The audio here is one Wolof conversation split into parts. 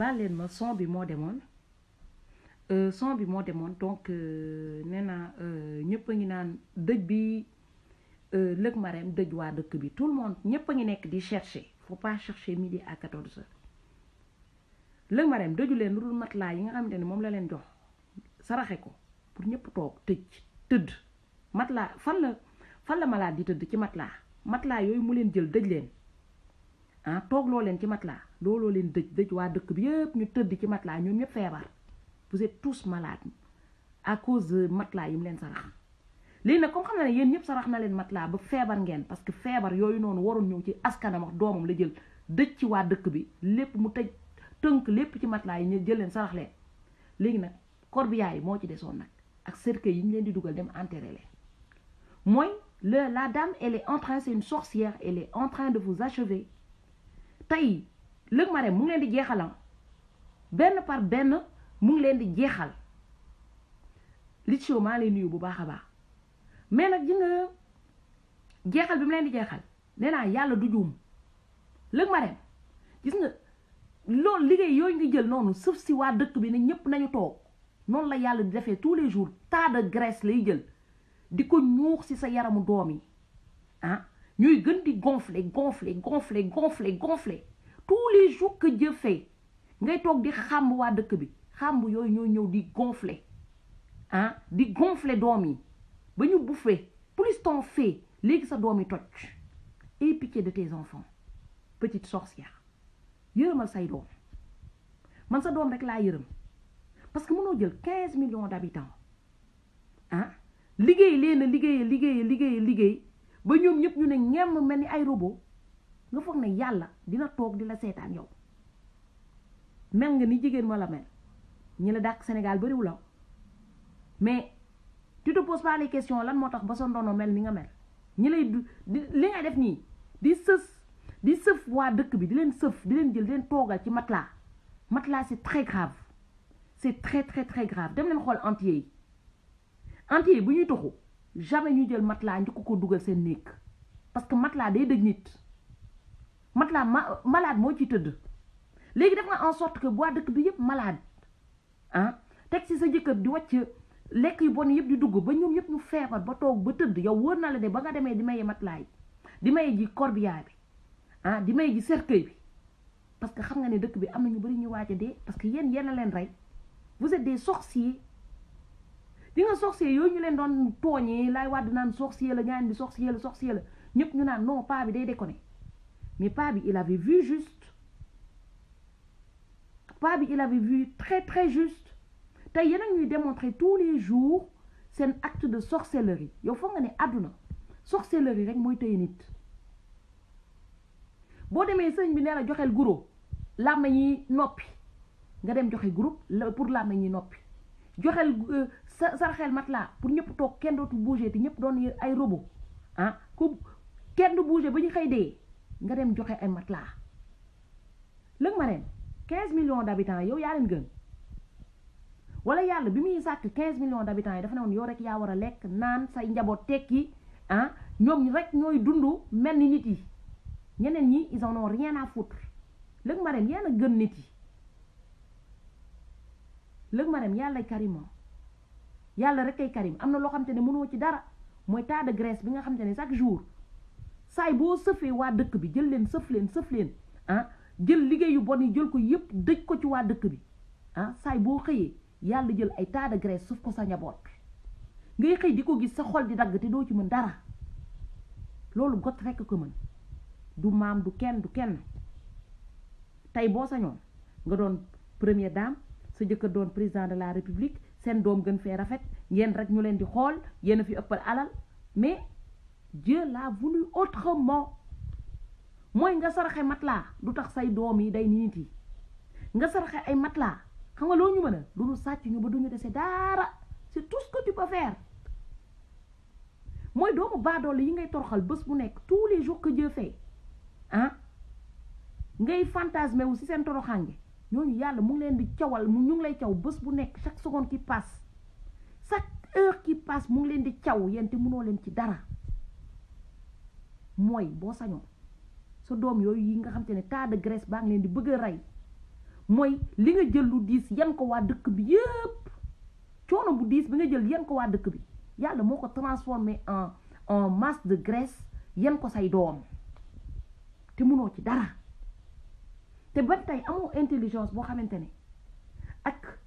baal leen ma son bi moo demoon donc nee naa ñëpp a ngi naan dëj bi Lëg Marème dëj waa dëkk bi tout le monde ñëpp a ngi nekk di chercher faut pas chercher midi à 14h Lëg Marème dëju leen lu dul matelas yi nga xamante ne moom la leen jox saraxe ko pour ñëpp toog tëdd matelas fan la malade di tëdd ci matelas yooyu mu leen jël dëj leen toog loo leen ci matelas looloo leen dëj waa dëkk bi yëpp ñu tëdd ci matelas ñoom ñëpp feebar vous êtes tous malades à cause de matelas yi mu leen sarax léegi nag comme xam na ne yéen ñëpp sarax na leen matelas ba feebar ngeen parce que feebar yooyu noonu waroon ñëw ci askanam ak doomam la jël dëj ci waa dëkk bi lépp mu tënk lépp ci matelas yi ñu jël leen sarax leen léegi nag corbillard yi moo ci desoon nag ak cercueil yi ñu leen di dugal dem enterrer leen mooy la dame elle est en train c'est une sorcière elle est en train de vous achever tey Lëg Marème mu ngi leen di jeexalam benn par benn mu ngi leen di jeexal Litcho maa lay nuyu bu baax a baax mais nag ji nga jeexal bi mu leen di jeexal nee naa yàlla du juum Lëg Marème gis nga loolu liggéey yooyu nga jël noonu sëf si waa dëkk bi ne ñëpp nañu toog noonu la yàlla di defee tous les jours tas de graisse lay jël di ko ñuux si sa yaramu doom yi ñuy gën di gonfler tous les jours que Dieu fait ngay toog di xàmb waa dëkk bi xàmb yooyu ñooy ñëw di gonfler di gonfler doom yi ba ñu bouffee plus t'en fais léegi sa doom yi toj. Aie pitié de tes enfants petite sorcière yërëmal say doom man sa doom rek laa yërëm parce que mënoo jël 15 millions d'habitants liggéey leen a liggéey ba ñoom ñëpp ñu ne ñemm mel ni ay robot nga foog ne yàlla dina toog di la seetaan yow mel nga ni jigéen ma la mel ñi la dàq Sénégal bariwul la mais tu te poses pas les questions lan moo tax ba sa ndono mel ni nga mel ñi lay li ngay def nii di sëf waa dëkk bi di leen sëf di leen jël di leen toogal ci matelas c'est très grave c'est très très très grave dem leen xool entier yi bu ñuy toxu jamais ñu jël matelas njëkk ko dugal seen néeg parce que matelas day dëj nit matelas malade moo ci tëdd léegi def nga en sorte que waa dëkk bi yëpp malade teg ci sa jëkkër di wàcc lekk yu bon yëpp di dugg ba ñoom yëpp ñu feebar ba toog ba tëdd yow wóor na la de ba nga demee di maye matelas yi di maye ji corbillard bi di maye ji cercueil bi parce que xam nga ne dëkk bi am na ñu bari ñu waaj a dee parce que yéen a leen rey vous êtes des sorciers di nga sorcier yooyu ñu leen doon tooñee laay wàdd naan sorcier la ñaan di sorcier la ñëpp ñu naan non pas bi day déconner mais pas bi il avait vu juste pas bi il avait vu très très juste tey yéen a ñuy démontrer tous les jours seen acte de sorcellerie yow foog nga ne àdduna sorcellerie rek mooy tëye nit boo demee sëñ bi nee la joxeel guro làmma ñi noppi nga dem joxe groupe pour làmma ñi noppi joxeel saraxeel matelas pour ñëpp toog kenn dootu bouger te ñëpp doon ay robot ku kenn du bouger ba ñu xëy dee nga dem joxe ay matelas Lëg Marème 15 millions d'habitants yow yaa leen gën wala yàlla bi muy sàkk 15 millions d'habitants yi dafa ne woon yow rek yaa war a lekk naan say njaboot tekki ñoom rek ñooy dund mel ni nit yi ñeneen ñi ils en ont rien à foutre Lëg Marème yéen a gën nit yi Lëg Marème yàlla karim yàlla rek ay karim am na loo xam te ne mënoo ci dara mooy tas de graisse bi nga xam te ne chaque jour saay boo sëfee waa dëkk bi jël leen sëf leen jël liggéey yu bon yi jël ko yëpp dëj ko ci waa dëkk bi saay boo xëyee yàlla jël ay tas de graisse suuf ko sa njaboot ngay xëy di ko gis sa xol di dagg te doo ci mën dara loolu got rekk ko mën du maam du kenn tey boo sañoon nga doon première dame sa jëkkër doon président de la république seen doom gën fee rafet ngeen rek ñu leen di xool yéen a fi ëppal alal mais Dieu l'a voulu autrement mooy nga saraxe matelas du tax say doom yi day nit yi nga saraxe ay matelas xam nga loo ñu mën a lu ñu sàcc ñu ba duñu dese dara c'est tout ce que tu peux faire mooy doomu baadoole yi ngay torxal bés bu nekk tous les jours que Dieu fait ngay fantasmer wu ci seen toroxange ñooñu yàlla mu ngi leen di cawal ñu ngi lay caw bés bu nekk chaque seconde qui passe chaque heure qui passe mu ngi leen di caw yéen te mënoo leen ci dara mooy boo sañoon sa doom yooyu yi nga xam te ne tas de graisse baa ngi leen di bëgg a rey mooy li nga jël lu diis yan ko waa dëkk bi yëpp coono bu diis bi nga jël yan ko waa dëkk bi yàlla moo ko transformé en masse de graisse yan ko say doom te mënoo ci dara te ba tey amoo intelligence boo xamante ne ak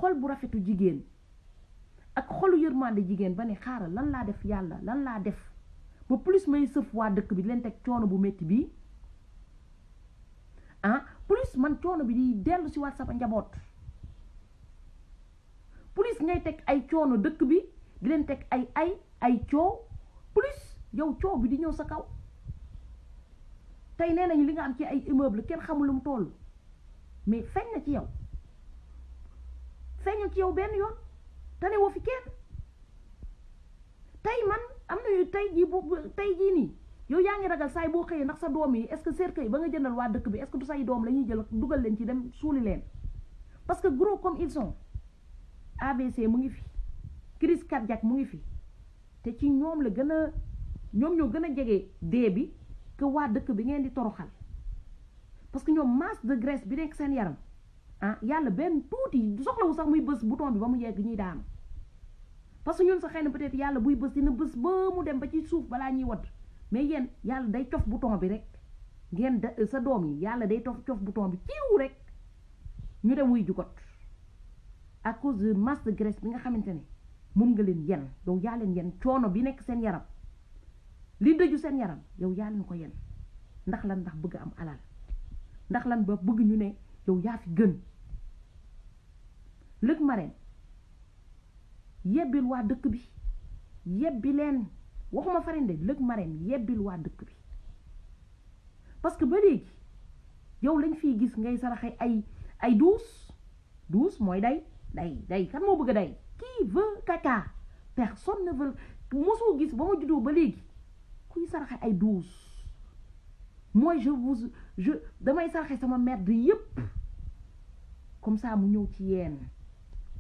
xol bu rafetu jigéen ak xolu yërmande jigéen ba ne xaaral lan laa def yàlla lan laa def ba plus may sëf waa dëkk bi di leen teg coono bu métti bii plus man coono bi di dellu si waat sama njaboot plus ngay teg ay coono dëkk bi di leen teg ay coow plus yow coow bi di ñëw sa kaw tey nee nañu li nga am ci ay immeuble kenn xamul lu mu toll mais feeñ na ci yow feeñul ci yow benn yoon tane woo fi kenn tey man am na yu tey jii nii yow yaa ngi ragal saay boo xëyee ndax sa doom yi est-ce que cercueil ba nga jëndal waa dëkk bi est-ce que du say doom la ñuy jël dugal leen ci dem suuli leen parce que gros comme ils sont AVC mu ngi fi crise cardiaque mu ngi fi te ci ñoom la gën a ñoom ñoo gën a jege dee bi que waa dëkk bi ngeen di toroxal parce que ñoom masse de graisse bi nekk seen yaram yàlla benn tuuti soxlawu sax muy bës bouton bi ba mu yegg ñuy daanu parce que ñun sa xëy na peut-être yàlla buy bës dina bës ba mu dem ba ci suuf balaa ñuy wadd mais yéen yàlla day cof bouton bi rek ngeen sa doom yi yàlla day cof bouton bi ciiw rek ñu dem wuy jugot à cause de masse de graisse bi nga xamante ne moom nga leen yen yow yaa leen yen coono bi nekk seen yaram li dëju seen yaram yow yaa leen ko yen ndax lan ndax bëgg am alal ndax lan ba bëgg ñu ne yow yaa fi gën Lëg Marème yebbil waa dëkk bi yebbi leen waxuma Farine de Lëg Marème yebbil waa dëkk bi parce que ba léegi yow lañ fiy gis ngay saraxe ay douce mooy day kan moo bëgg a day qui veut caca personne ne veut mosoo gis ba ma juddoo ba léegi kuy saraxe ay douce mooy je damay saraxe sama merde yépp comme ça mu ñëw ci yéen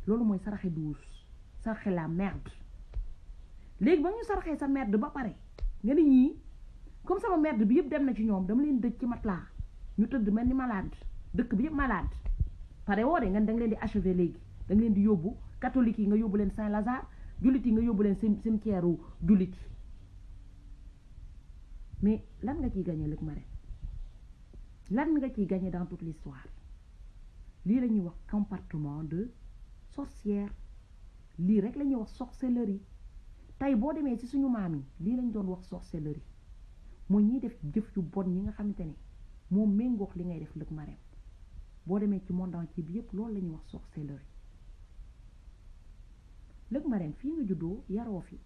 loolu mooy saraxe douce saraxe la merde léegi ba ñu saraxee sa merde ba pare nga ni ñii comme sama merde bi yëpp dem na ci ñoom dama leen dëj ci matelas ñu tëdd mel ni malade dëkk bi yëpp malade pare woo de nga da nga leen di achever léegi da nga leen di yóbbu catholique yi nga yóbbu leen Saint-Lazare jullit yi nga yóbbu leen cimetière u jullit yi mais lan nga ciy gagné Lëg Marème lan nga ciy gagné dans toute l'histoire lii la ñuy wax comportement de sorcière lii rek la ñuy wax sorcellerie tey boo demee ci suñu maam yi lii lañ doon wax sorcellerie mooy ñiy def jëf yu bon yi nga xamante ne moom méngoox li ngay def Lëg Marème boo demee ci monde entier bi yëpp loolu la ñuy wax sorcellerie Lëg Marème fii nga juddoo yaroo fi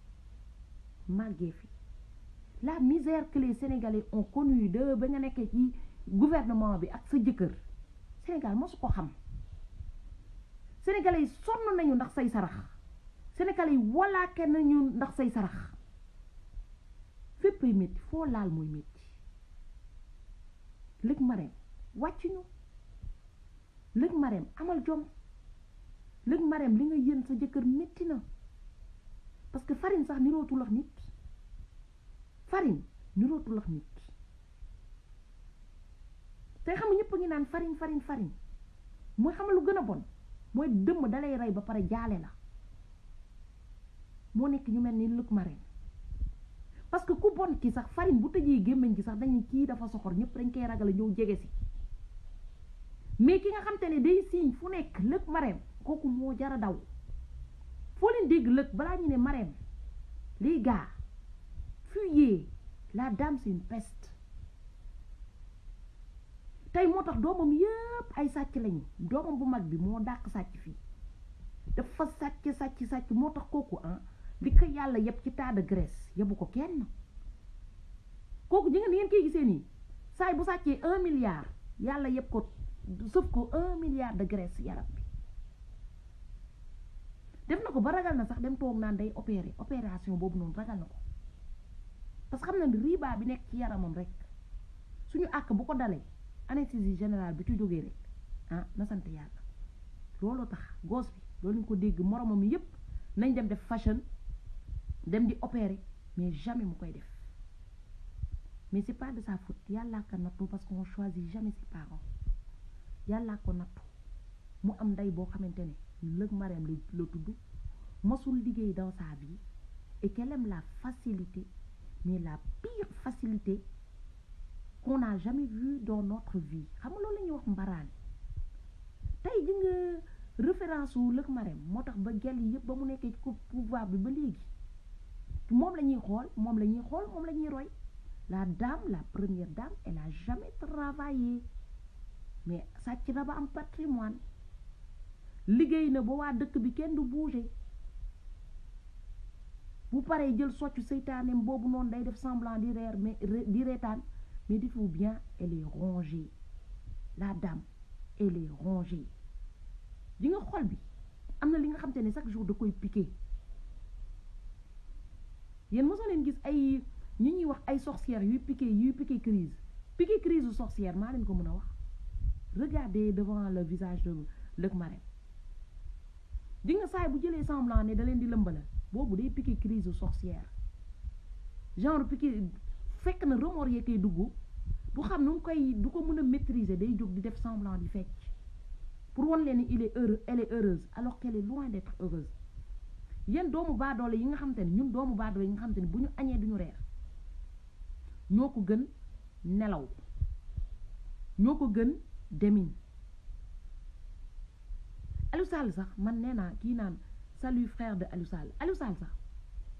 màggee fi la misère que les Sénégalais ont connue de ba nga nekkee ci gouvernement bi ak sa jëkkër Sénégal mosu ko xam Sénégalais yi sonn nañu ndax say sarax Sénégalais yi walaake nañu ndax say sarax fépp ay métti foo laal mooy métti Lëg Marème wàcc ñu Lëg Marème amal jom Lëg Marème li nga yën sa jëkkër métti na parce que Farine sax nirootul ak nit Farine nirootul ak nit tey xam nga ñëpp a ngi naan Farine mooy xamal lu gën a bon mooy dëmm dalay rey ba pare jaale la moo nekk ñu mel ni Lëg Marème parce que ku bon ki sax Farine bu tëjee gémmiñ gi sax dañu kii dafa soxor ñëpp dañ koy ragal a ñëw jege si mais ki nga xam te ne day siiñ fu nekk Lëg Marème kooku moo jara daw foo leen dégg lëg balaa ñu ne Marème les gars fuyez la dame c'est une peste tey moo tax doomam yëpp ay sàcc lañu doomam bu mag bi moo dàq sàcc fii dafa sàcc moo tax kooku li ko yàlla yeb ci tas de graisse yebu ko kenn kooku ji ngeen koy gisee nii saay bu sàccee 1 milliard yàlla yeb ko sëf ko 1 milliard de graisse yaram bi def na ko ba ragal na sax dem toog naan day opération boobu noonu ragal na ko parce que xam na ne riba bi nekk ci yaramam rek suñu àkk bu ko dalee anesthésie générale bi ci jógee rek na sant yàlla looloo tax goos bi loolu ñu ko dégg moromam yépp nañ dem def fashion dem di opérer mais jamais mu koy def mais c'est pas de sa faute yàlla ka nattu parce qu'on choisit jamais ses parents yàllaa ko nattu mu am ndey boo xamante ne lëg Marème la tudd mosul liggéey dans sa vie et qu'elle aime la facilité, mais la pire facilité qu'on n'a jamais vue dans notre vie. Xam nga loolu la ñuy wax mbaraan tey ji nga référence wu lëg Marème moo tax ba gel yi yëpp ba mu nekkee ci pouvoir bi ba léegi moom la ñuy xool moom la ñuy xool moom la ñuy roy. La dame, la première dame, elle n'a jamais travaillé mais sàcc na ba am patrimoine liggéey na ba waa dëkk bi kenn du bouger bu paree jël soccu seytaaneem boobu noonu day def semblant di reer mais di reetaan mais dites-vous bien elle est rongée la dame elle est rongée di nga xol bi am na li nga xam te ne chaque jour da koy piqué yéen mosoo leen gis ay ñi ñuy wax ay sorcières yuy piqué crise sorcière maa leen ko mën a wax regardez devant le visage de lëg Marème di nga saay bu jëlee semblant ne da leen di lëmbalal boobu day piqué crise sorcière genre piqué fekk na remords yee koy dugg du xam nu mu koy du ko mën a maîtriser day jóg di def semblant di fecc pour wan leen ni il est heureux elle est heureuse alors qu'elle est loin d'être heureuse yéen doomu baadoole yi nga xam te ne ñun doomu baadoole yi nga xam te ne bu ñu añee duñu reer ñoo ko gën nelaw ñoo ko gën demiñ Aliou Sall sax man nee naa kii naan salut frère de Aliou Sall sax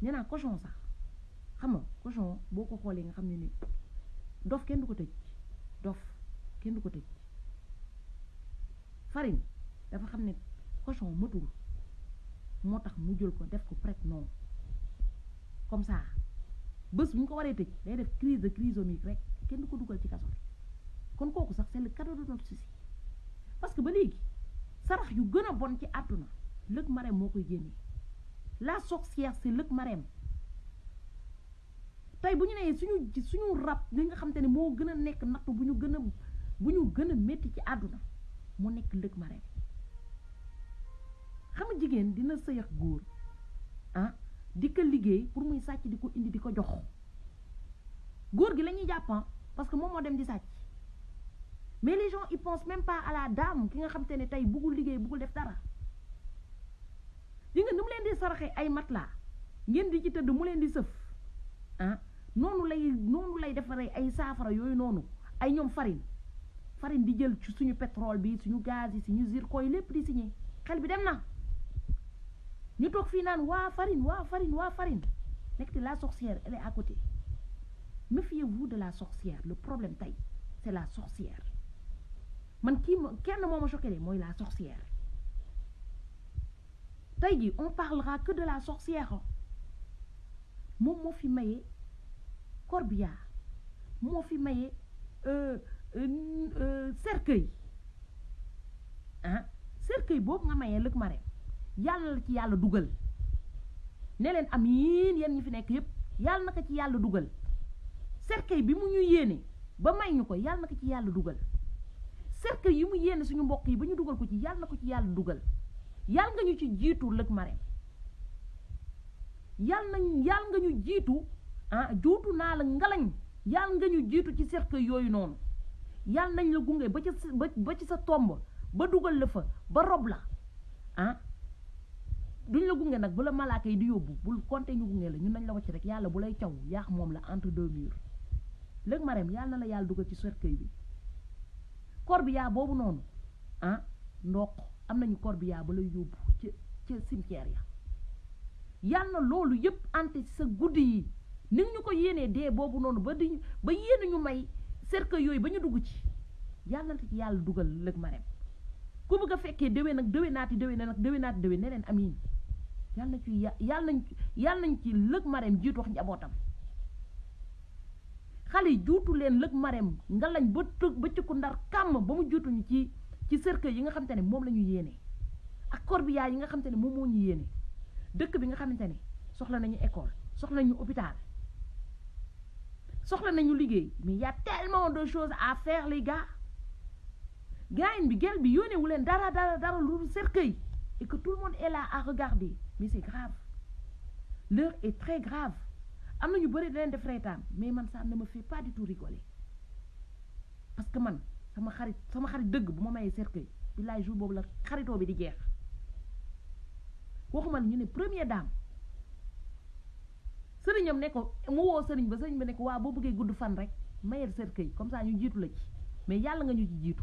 nee naa cochon sax xam nga cochon boo ko xoolee nga xam ne ni dof kenn du ko tëj dof kenn du ko tëj farine dafa xam ne cochon matul moo tax mu jël ko def ko prête non comme ça bés bu ñu ko waree tëj day def crise de trisomique rek kenn du ko dugal ci kaso bi kon kooku sax c'est le cadeau de notre souci parce que ba léegi sarax yu gën a bon ci àdduna lëg Marème moo koy génnee la sorcière c'est lëg Marème tey bu ñu nee suñu rab li nga xam te ne moo gën a nekk nattu bu ñu gën a métti ci àdduna moo nekk lëg Marème xam nga jigéen dina sëy ak góor di ko liggéey pour muy sàcc di ko indi di ko jox góor gi la ñuy jàppan parce que moom moo dem di sàcc mais les gens ils pensent même pas à la dame ki nga xam te ne tey buggul liggéey buggul def dara di nga ni mu leen di saraxee ay matelas ngeen di ci tëdd mu leen di sëf noonu lay defaree ay saafara yooyu noonu ay ñoom farine di jël ci suñu pétrole bi suñu gaz yi suñu zircon yi lépp di signé xel bi dem na ñu toog fii naan waa farine nekk la sorcière elle est à côté méfiez-vous de la sorcière le problème tey c'est la sorcière man kenn moo ma choqué de mooy la sorcière tey ji on parlera que de la sorcière moom moo fi maye corbillard moo fi maye cercueil cercueil boobu nga mayee lëg Marème yàlla la ci yàlla dugal ne leen amiin yéen ñi fi nekk yépp yàlla na ko ci yàlla dugal cercueil bi mu ñu yéene ba may ñu ko yàlla na ko ci yàlla dugal cercueil yi mu yéene suñu mbokk yi ba ñu dugal ko ci yàlla na ko ci yàlla dugal yàlla nga ñu ci jiitu lëg Marème yàlla nga ñu jiitu juutu naa la ngalañ yàlla nga ñu jiitu ci cercueil yooyu noonu yàlla nañ la gunge ba ci sa tomb ba dugal la fa ba rob la duñ la gunge nag bu la malaaka yi di yóbbu bul compter ñu gunge la ñun nañ la wacc rek yàlla bu lay caw yaax moom la entre deux murs lëg Marème yàlla na la yàlla dugal ci cercueil bi corbillard boobu noonu ndox am nañu corbillard ba lay yóbbu ca cimetière ya yàlla na loolu yëpp ante ci sa guddi yi ni ñu ko yéenee dee boobu noonu ba yéene ñu may cercueil yooyu ba ñu dugg ci yàlla na ci yàlla dugal lëg Marème ku bëgg a fekkee déwén nag déwénaati déwén ne leen amiin yàlla nañ ci lëg Marème jiitu wax njabootam xale yi juutu leen lëg Marème nga lañ ba cëkku ndar kàmm ba mu juutuñu ci cercueil yi nga xamante ne moom la ñu yéene ak corbillard yi nga xamante ne moom moo ñu yéene dëkk bi nga xamante ne soxla nañu école soxla nañu hôpital soxla nañu liggéey mais y a tellement de choses à faire les gars gaañ bi gel bi yónnee wu leen dara lu cercueil et que tout le monde est là à regarder mais c'est grave l'heure est très grave am na ñu bëri da leen def reetaan mais man ça ne me fait pas du tout rigoler parce que man sama xarit dëgg bu ma mayee cercueil billaay jour boobu la xaritoo bi di jeex waxuma la ñu ne première dame sëriñam ne ko mu woo sëriñ ba ne ko waa boo bëggee gudd fan rek mayel cercueil comme ça ñu jiitu la ci mais yàlla nga ñu ci jiitu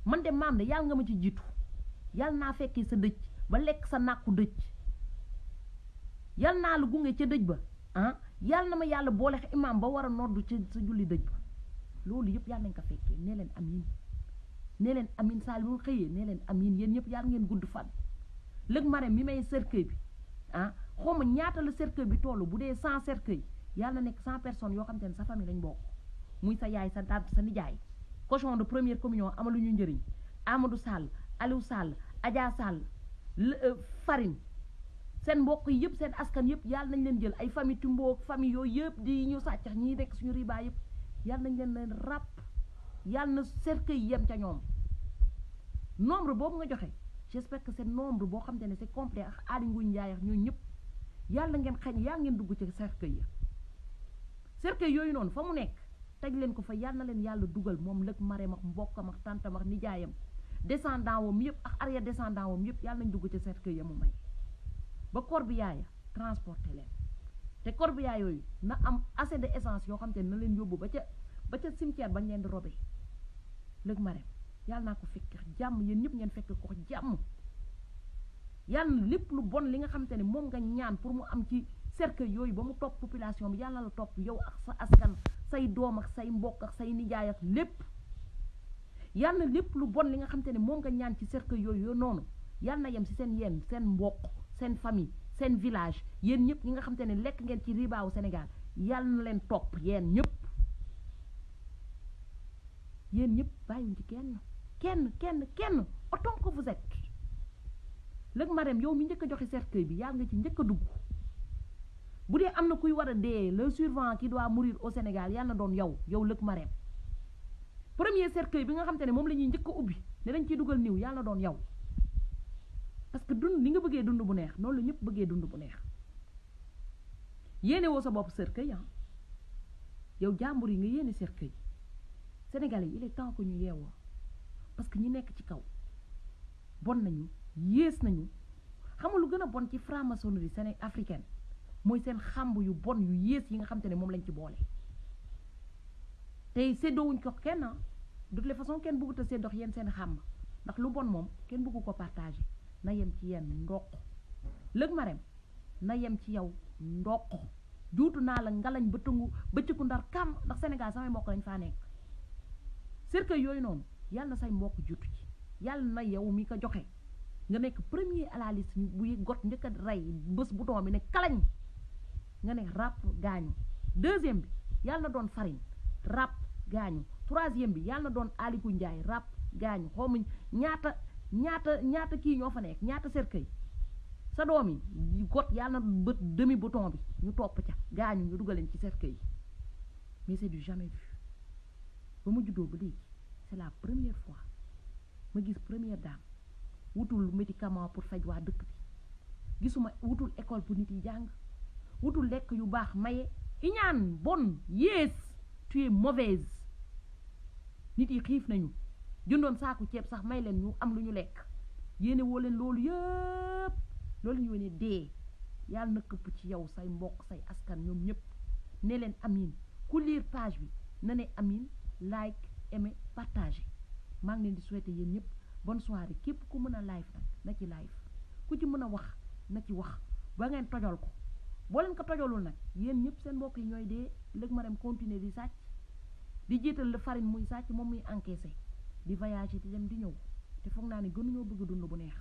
man de maam de yàlla nga ma ci jiitu yàlla naa fekkee sa dëj ba lekk sa nàkku dëj yàlla naa la gunge ca dëj ba yàlla na ma yàlla boole imaam ba war a noddu ci sa julli dëj ba loolu yëpp yàlla nañ ko fekkee nee leen amiin nee leen amiin saa bu xëyee nee leen amiin yéen ñëpp yàlla ngeen gudd fan lëg Marème mi may cercueil bi xawma ñaata la cercueil bi tollu bu dee 100 cercueil yàlla na nekk 100 personnes yoo xam te ne sa famille lañ bokk muy sa yaay sa tante sa nijaay cochon de première communion amaluñu njëriñ Amadou Sall Aliou Sall Adja Sall Farine seen mbokk yi yëpp seen askan yëpp yàlla nañ leen jël ay famille Tumboog famille yooyu yëpp di ñu sàccax ñi nekk suñu riba yëpp yàlla nañ leen ràpp yàlla na cercueil yem ca ñoom nombre boobu nga joxe j'espère que c'est nombre boo xam te ne c'est complet ak Aly Ngouille Ndiaye ak ñooñu ñëpp yàlla ngeen xañ yàlla ngeen dugg ci cercueil ya cercueil yooyu noonu fa mu nekk teg leen ko fa yàlla na leen yàlla dugal moom lëg Marème ak mbokkam ak tantam ak nijaayam descendant wam yëpp ak arrière descendant wam yëpp yàlla nañ dugg ci cercueil ya mu may ba corbillard ya transporter leen te corbillard yooyu na am assez de essence yoo xam te ne na leen yóbbu ba ca cimetière bañ leen di robee lëg Marème yàlla naa ko fekk jàmm yéen ñëpp ngeen fekk ko jàmm yàlla na lépp lu bon li nga xam te ne moom nga ñaan pour mu am ci cercueil yooyu ba mu topp population bi yàlla la topp yow ak sa askan say doom ak say mbokk ak say nijaay ak lépp yàlla na lépp lu bon li nga xam te ne moom nga ñaan ci cercueil yooyu noonu yàlla na yem si seen mbokk seen famille seen village yéen ñëpp ñi nga xam te ne lekk ngeen ci ribaawu Sénégal yàlla na leen topp yéen ñëpp bàyyiwuñ ci kenn autant que vous êtes lëg Marème yow mi njëkk a joxe cercueil bi yàlla nga ci njëkk a dugg bu dee am na kuy war a dee le survivant qui doit mourir au Sénégal yàlla na doon yow lëg Marème premier cercueil bi nga xam te ne moom la ñuy njëkk a ubbi ne dañ ciy dugal niw yàlla na doon yow parce que dund li nga bëggee dund bu neex noonu la ñëpp bëggee dund bu neex yéene woo sa bopp cercueil yow jàmbur yi nga yéene cercueil Sénégalais yi il est temps que ñu yeewoo parce que ñi nekk ci kaw bon nañu yées nañu xamul lu gën a bon ci franc-maçonnerie africaine mooy seen xàmb yu bon yu yées yi nga xam te ne moom lañ ci boole tey séddoowuñ ko kenn de toutes les façons kenn bëggut a séddox yéen seen xàmb ndax lu bon moom kenn bëggu ko partager na yem ci yéen ndox lëg Marème na yem ci yow ndox juutu naa la ngalañ bëccëgu ndar kam ndax Sénégal samay mbokk lañ faa nekk cercueil yooyu noonu yàlla na say mbokk juutu ci yàlla na yow mi ko joxe nga nekk premier à la liste buy got njëkk a rey bés bouton bi ne kalañ nga ne ràpp gaañu deuxième bi yàlla na doon Farine ràpp gaañu troisième bi yàlla na doon Aly Ngouille Ndiaye ràpp gaañu xawma ñaata kii ñoo fa nekk ñaata cercueil sa doom yi got yàlla na bët demi bouton bi ñu topp ca gaañu ñu dugaleen ci cercueil yi mais c'est du jamais vu ba mu juddoo ba léegi c'est la première fois ma gis première dame wutul médicament pour faj waa dëkk bi gisuma wutul école pour nit yi jàng wutul lekk yu baax maye iñaan bon yées tu es mauvaise nit yi xiif nañu jëndoon saaku ceeb sax may leen ñu am lu ñu lekk yéene woo leen loolu yëpp loolu ñu wone dee yàlla na këpp ci yow say mbokk say askan ñoom ñëpp ne leen amin ku lire page bi na ne amin like aimer partager maa ngi leen di souhaiter yéen ñëpp bonne soirée képp ku mën a live nag na ci live ku ci mën a wax na ci wax ba ngeen tojol ko boo leen ko tojolul nag yéen ñëpp seen mbokk yi ñooy dee lëg Marème continuer di sàcc di jiital la Farine muy sàcc moom muy encaissé di voyager di dem di ñëw te foog naa ne gënuñoo bëgg dund bu neex